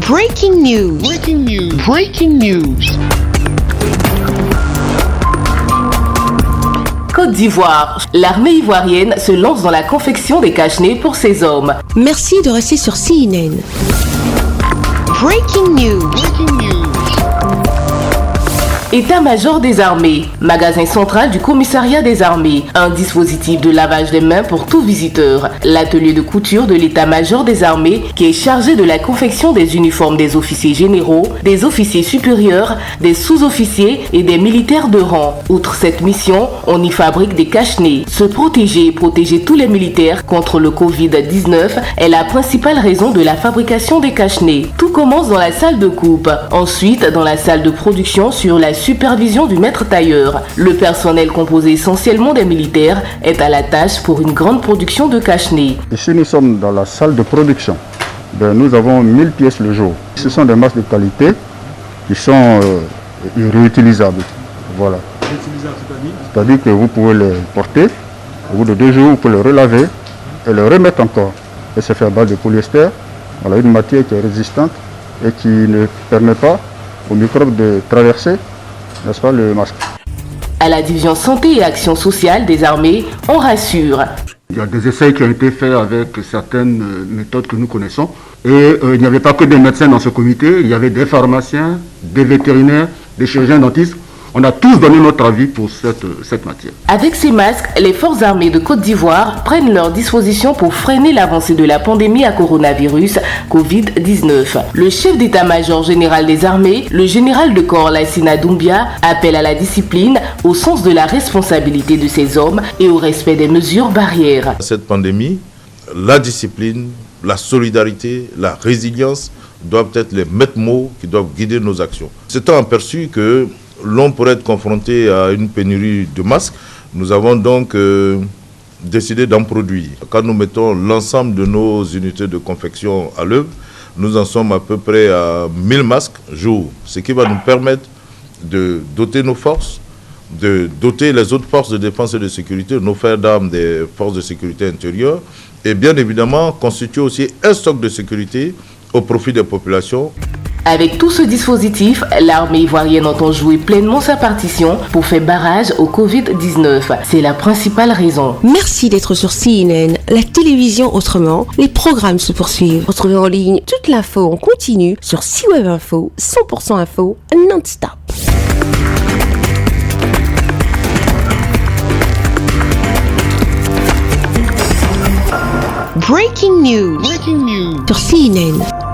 Breaking news. Breaking news. Breaking news. Côte d'Ivoire. L'armée ivoirienne se lance dans la confection des cache-nez pour ses hommes. Merci de rester sur CNN. Breaking news. Breaking news. État-major des armées, magasin central du commissariat des armées, un dispositif de lavage des mains pour tout visiteur, l'atelier de couture de l'état-major des armées qui est chargé de la confection des uniformes des officiers généraux, des officiers supérieurs, des sous-officiers et des militaires de rang. Outre cette mission, on y fabrique des cache-nez. Se protéger et protéger tous les militaires contre le Covid-19 est la principale raison de la fabrication des cache-nez. Tout commence dans la salle de coupe, ensuite dans la salle de production sur la supervision du maître tailleur. Le personnel composé essentiellement des militaires est à la tâche pour une grande production de cache-nez. Ici, nous sommes dans la salle de production. Nous avons 1000 pièces le jour. Ce sont des masques de qualité qui sont réutilisables. Voilà. C'est-à-dire que vous pouvez les porter, au bout de 2 jours, vous pouvez les relaver et les remettre encore. Et c'est fait à base de polyester. Voilà, une matière qui est résistante et qui ne permet pas aux microbes de traverser, n'est-ce pas, le masque. À la division santé et action sociale des armées, on rassure. Il y a des essais qui ont été faits avec certaines méthodes que nous connaissons. Et il n'y avait pas que des médecins dans ce comité, il y avait des pharmaciens, des vétérinaires, des chirurgiens dentistes. On a tous donné notre avis pour cette matière. Avec ces masques, les forces armées de Côte d'Ivoire prennent leurs dispositions pour freiner l'avancée de la pandémie à coronavirus Covid-19. Le chef d'état-major général des armées, le général de corps Lassina Doumbia, appelle à la discipline, au sens de la responsabilité de ces hommes et au respect des mesures barrières. Cette pandémie, la discipline, la solidarité, la résilience doivent être les maîtres mots qui doivent guider nos actions. S'étant aperçu que l'on pourrait être confronté à une pénurie de masques, nous avons donc décidé d'en produire. Quand nous mettons l'ensemble de nos unités de confection à l'œuvre, nous en sommes à peu près à 1000 masques jour, ce qui va nous permettre de doter nos forces, de doter les autres forces de défense et de sécurité, nos frères d'armes des forces de sécurité intérieure, et bien évidemment constituer aussi un stock de sécurité au profit des populations. Avec tout ce dispositif, l'armée ivoirienne entend jouer pleinement sa partition pour faire barrage au Covid-19. C'est la principale raison. Merci d'être sur CNN, la télévision autrement. Les programmes se poursuivent. Retrouvez en ligne toute l'info en continu sur C-Web Info, 100% info, non-stop. Breaking news. Breaking news. Sur CNN.